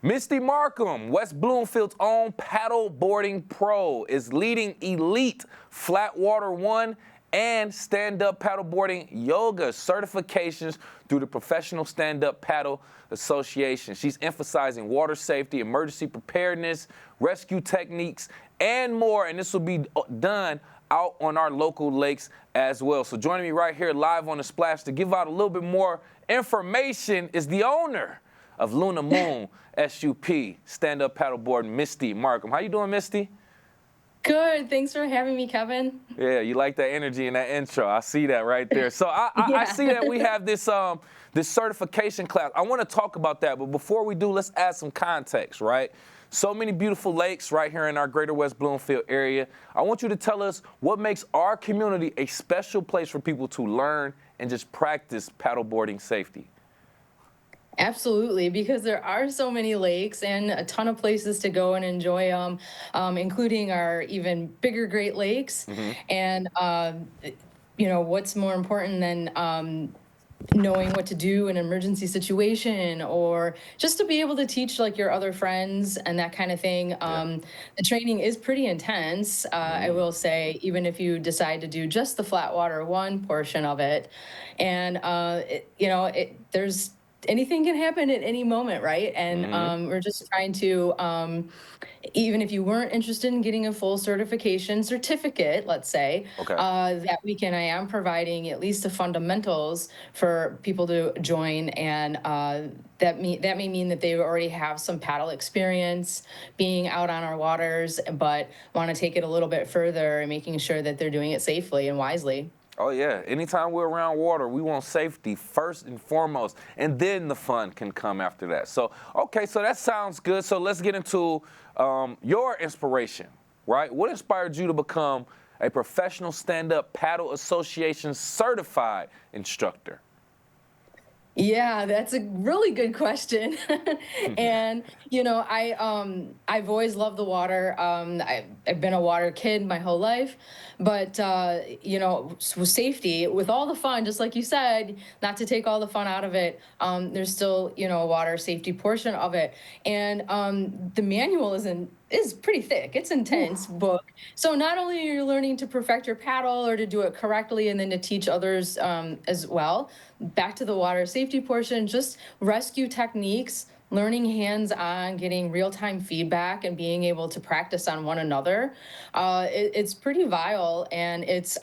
Misty Marcum, West Bloomfield's own paddleboarding pro, is leading elite flat water one and stand-up paddleboarding yoga certifications through the Professional Stand-Up Paddle Association. She's emphasizing water safety, emergency preparedness, rescue techniques, and more, and this will be done out on our local lakes as well. So joining me right here live on The Splash to give out a little bit more information is the owner of Luna Moon SUP stand-up paddleboard, Misty Marcum. How you doing, Misty? Good. Thanks for having me, Kevin. Yeah, you like that energy in that intro. I see that right there. So I see that we have this this certification class. I want to talk about that, but before we do, let's add some context, right? So many beautiful lakes right here in our greater West Bloomfield area. I want you to tell us what makes our community a special place for people to learn and just practice paddleboarding safety. Absolutely, because there are so many lakes and a ton of places to go and enjoy them, including our even bigger Great Lakes. And, what's more important than knowing what to do in an emergency situation, or just to be able to teach like your other friends and that kind of thing. The training is pretty intense, I will say, even if you decide to do just the flat water one portion of it. And, there's anything can happen at any moment, right? And we're just trying to, even if you weren't interested in getting a full certification certificate, let's say, that weekend I am providing at least the fundamentals for people to join, and that may mean that they already have some paddle experience being out on our waters, but want to take it a little bit further and making sure that they're doing it safely and wisely. Oh, yeah. Anytime we're around water, we want safety first and foremost, and then the fun can come after that. So, okay, so that sounds good. So let's get into your inspiration, right? What inspired you to become a Professional Stand-Up Paddle Association certified instructor? Yeah, that's a really good question. And, I've always loved the water. I've been a water kid my whole life, but, with safety, with all the fun, just like you said, not to take all the fun out of it, there's still, a water safety portion of it. And the manual is pretty thick. It's intense book. So not only are you learning to perfect your paddle or to do it correctly and then to teach others as well, back to the water safety portion, just rescue techniques, learning hands-on, getting real-time feedback and being able to practice on one another. It's pretty vital, and it's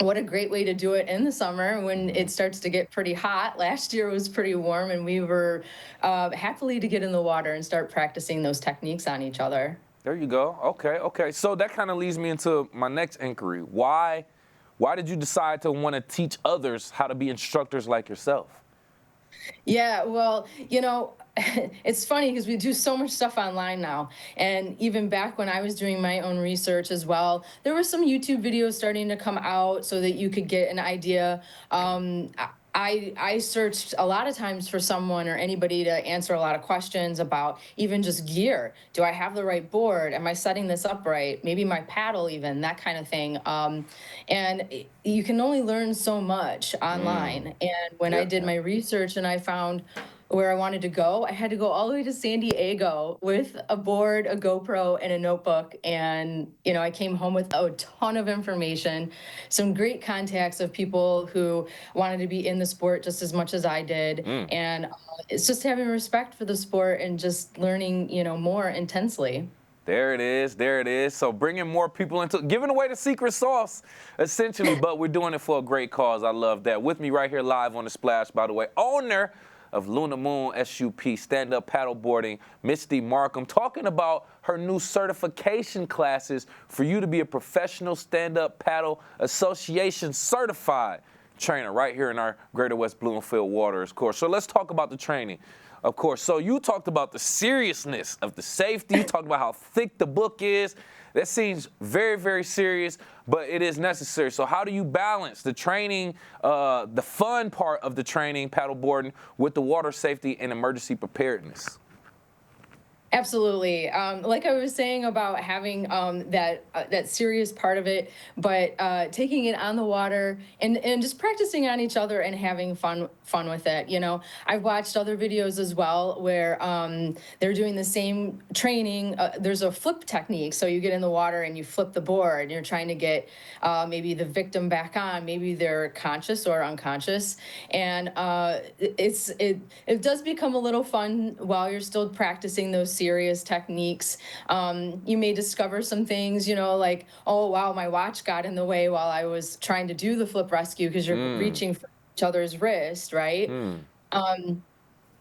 what a great way to do it in the summer when it starts to get pretty hot. Last year was pretty warm, and we were happily to get in the water and start practicing those techniques on each other. There you go. Okay. So that kind of leads me into my next inquiry. Why did you decide to want to teach others how to be instructors like yourself? Yeah, well, it's funny because we do so much stuff online now. And even back when I was doing my own research as well, there were some YouTube videos starting to come out so that you could get an idea. I searched a lot of times for someone or anybody to answer a lot of questions about even just gear. Do I have the right board? Am I setting this up right? Maybe my paddle even, that kind of thing. And you can only learn so much online. And when I did my research and I found where I wanted to go, I had to go all the way to San Diego with a board, a GoPro, and a notebook. And, I came home with a ton of information, some great contacts of people who wanted to be in the sport just as much as I did. And it's just having respect for the sport and just learning, more intensely. There it is. So bringing more people into, giving away the secret sauce, essentially, but we're doing it for a great cause. I love that. With me right here live on The Splash, by the way, owner of Luna Moon SUP stand-up paddleboarding, Misty Marcum, talking about her new certification classes for you to be a Professional Stand-Up Paddle Association certified trainer right here in our greater West Bloomfield waters, of course. So let's talk about the training. Of course, so you talked about the seriousness of the safety. You talked about how thick the book is. That seems very, very serious, but it is necessary. So how do you balance the training, the fun part of the training, paddleboarding, with the water safety and emergency preparedness? Absolutely. Like I was saying about having that serious part of it, but taking it on the water and just practicing on each other and having fun with it. You know, I've watched other videos as well where they're doing the same training. There's a flip technique, so you get in the water and you flip the board. And you're trying to get maybe the victim back on. Maybe they're conscious or unconscious, and it does become a little fun while you're still practicing those serious techniques. You may discover some things, you know, like, oh, wow, my watch got in the way while I was trying to do the flip rescue because you're Mm, reaching for each other's wrist, right? mm. Um,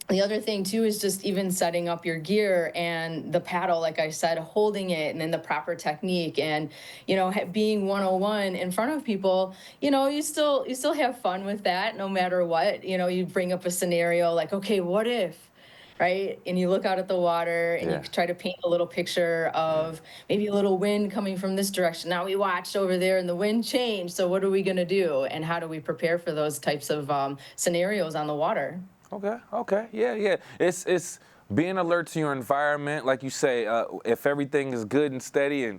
the other thing too is just even setting up your gear and the paddle, like I said, holding it and then the proper technique and, you know, being 101 in front of people, you know, you still have fun with that no matter what. You know, you bring up a scenario like, okay, what if, right? And you look out at the water and you Yeah, try to paint a little picture yeah. of maybe a little wind coming from this direction. Now we watched over there and the wind changed. So what are we going to do? And how do we prepare for those types of scenarios on the water? Okay, okay, yeah, yeah. It's being alert to your environment, like you say. If everything is good and steady,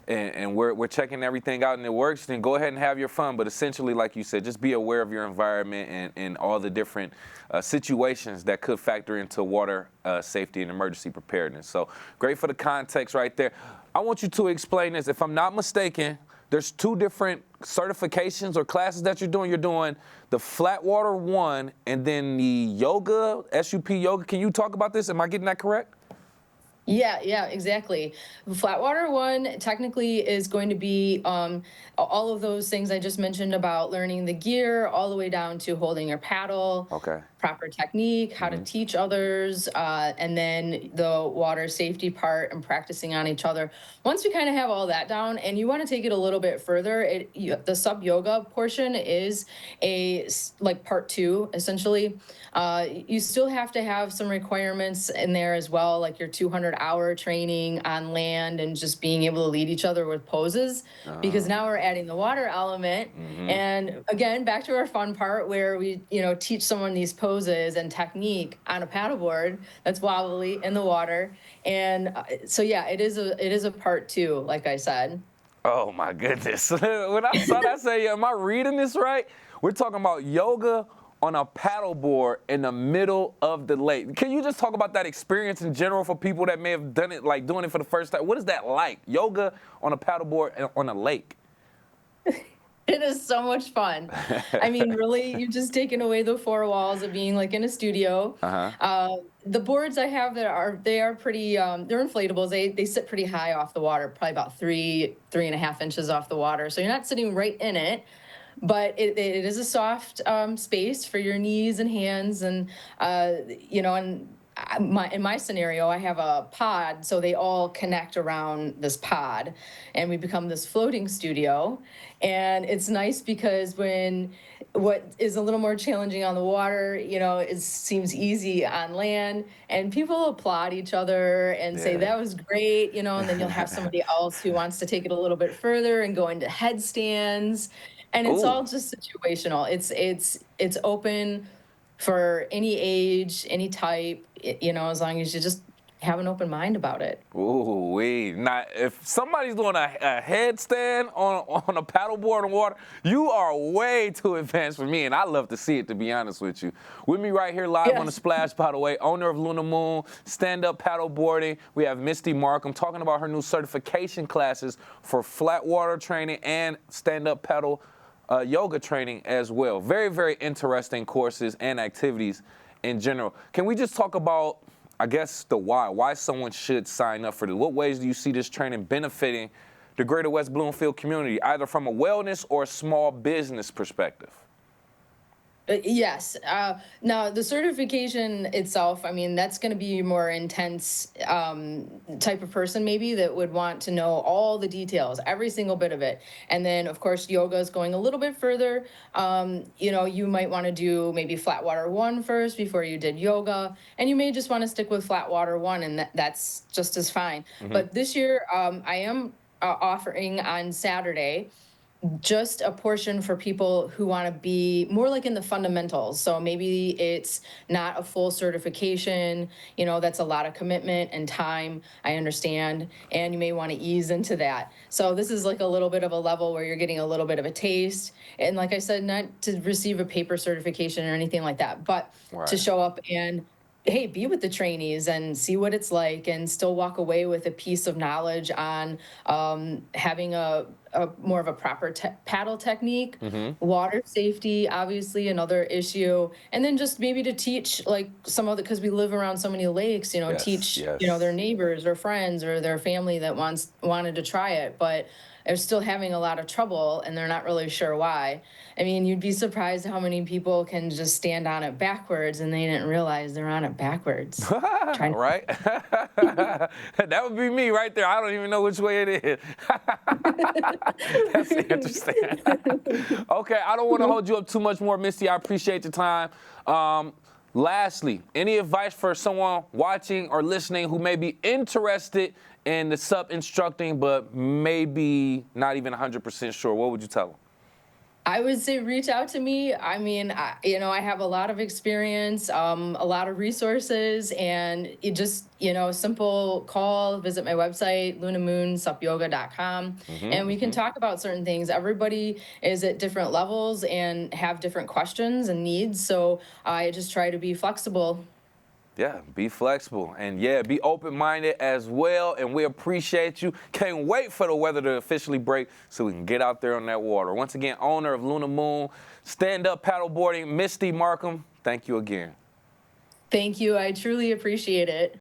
and we're checking everything out and it works, then go ahead and have your fun. But essentially, like you said, just be aware of your environment and all the different situations that could factor into water safety and emergency preparedness. So great for the context right there. I want you to explain this. If I'm not mistaken, there's two different certifications or classes that you're doing. You're doing the Flatwater one and then the yoga, SUP yoga. Can you talk about this? Am I getting that correct? Yeah, yeah, exactly. Flatwater one technically is going to be all of those things I just mentioned about learning the gear, all the way down to holding your paddle, Okay. proper technique, how to Hmm. teach others, and then the water safety part and practicing on each other. Once we kind of have all that down, and you want to take it a little bit further, the sub yoga portion is like part two essentially. You still have to have some requirements in there as well, like your 200-hour training on land and just being able to lead each other with poses, because now we're adding the water element. Mm-hmm. And again, back to our fun part where we, you know, teach someone these poses and technique on a paddleboard that's wobbly in the water. And so yeah, it is a part two, like I said. Oh my goodness. When I saw that, I said, yeah, am I reading this right? We're talking about yoga on a paddleboard in the middle of the lake. Can you just talk about that experience in general for people that may have done it, like doing it for the first time? What is that like? Yoga on a paddleboard on a lake. It is so much fun. I mean, really, you've just taken away the four walls of being like in a studio. Uh-huh. The boards I have that are pretty they're inflatables. They sit pretty high off the water, probably about 3.5 inches off the water. So you're not sitting right in it, but it is a soft space for your knees and hands, and you know, and in my scenario, I have a pod, so they all connect around this pod, and we become this floating studio. And it's nice because when what is a little more challenging on the water, you know, it seems easy on land, and people applaud each other and say Yeah. that was great, you know, and then you'll have somebody else who wants to take it a little bit further and go into headstands, and it's Ooh. all just situational. It's open for any age, any type, you know, as long as you just have an open mind about it. Ooh, wee. Now, if somebody's doing a headstand on a paddleboard on water, you are way too advanced for me, and I love to see it, to be honest with you. With me right here live on the Yes. Splash, by the way, owner of Luna Moon, stand-up paddleboarding. We have Misty Marcum talking about her new certification classes for flat water training and stand-up paddle yoga training as well. Very, very interesting courses and activities in general. Can we just talk about, I guess, the why someone should sign up for this? What ways do you see this training benefiting the greater West Bloomfield community, either from a wellness or a small business perspective? Yes. Now, the certification itself, I mean, that's going to be a more intense type of person, maybe, that would want to know all the details, every single bit of it. And then, of course, yoga is going a little bit further. You know, you might want to do maybe flat water one first before you did yoga. And you may just want to stick with flat water one, and that's just as fine. Hmm. But this year, I am offering on Saturday just a portion for people who want to be more like in the fundamentals. So maybe it's not a full certification, that's a lot of commitment and time, I understand, and you may want to ease into that. So this is like a little bit of a level where you're getting a little bit of a taste. And like I said, not to receive a paper certification or anything like that, but to Right. show up and hey, be with the trainees and see what it's like and still walk away with a piece of knowledge on having a more of a proper paddle technique, water safety, obviously another issue, and then just maybe to teach like some of the, because we live around so many lakes, Yes, teach, their yes. neighbors or friends or their family that wanted to try it, but are still having a lot of trouble and they're not really sure why. I mean, you'd be surprised how many people can just stand on it backwards and they didn't realize they're on it backwards. Trying Right? That would be me right there. I don't even know which way it is. That's interesting. Okay, I don't want to hold you up too much more, Misty. I appreciate the time. Lastly, any advice for someone watching or listening who may be interested in the SUP instructing, but maybe not even 100% sure? What would you tell them? I would say reach out to me. I mean, I have a lot of experience, a lot of resources, and it just, simple call, visit my website, lunamoonsupyoga.com, and we can talk about certain things. Everybody is at different levels and have different questions and needs. So I just try to be flexible. Yeah, be flexible and yeah, be open-minded as well. And we appreciate you. Can't wait for the weather to officially break so we can get out there on that water. Once again, owner of Luna Moon, stand-up paddleboarding, Misty Marcum, thank you again. Thank you. I truly appreciate it.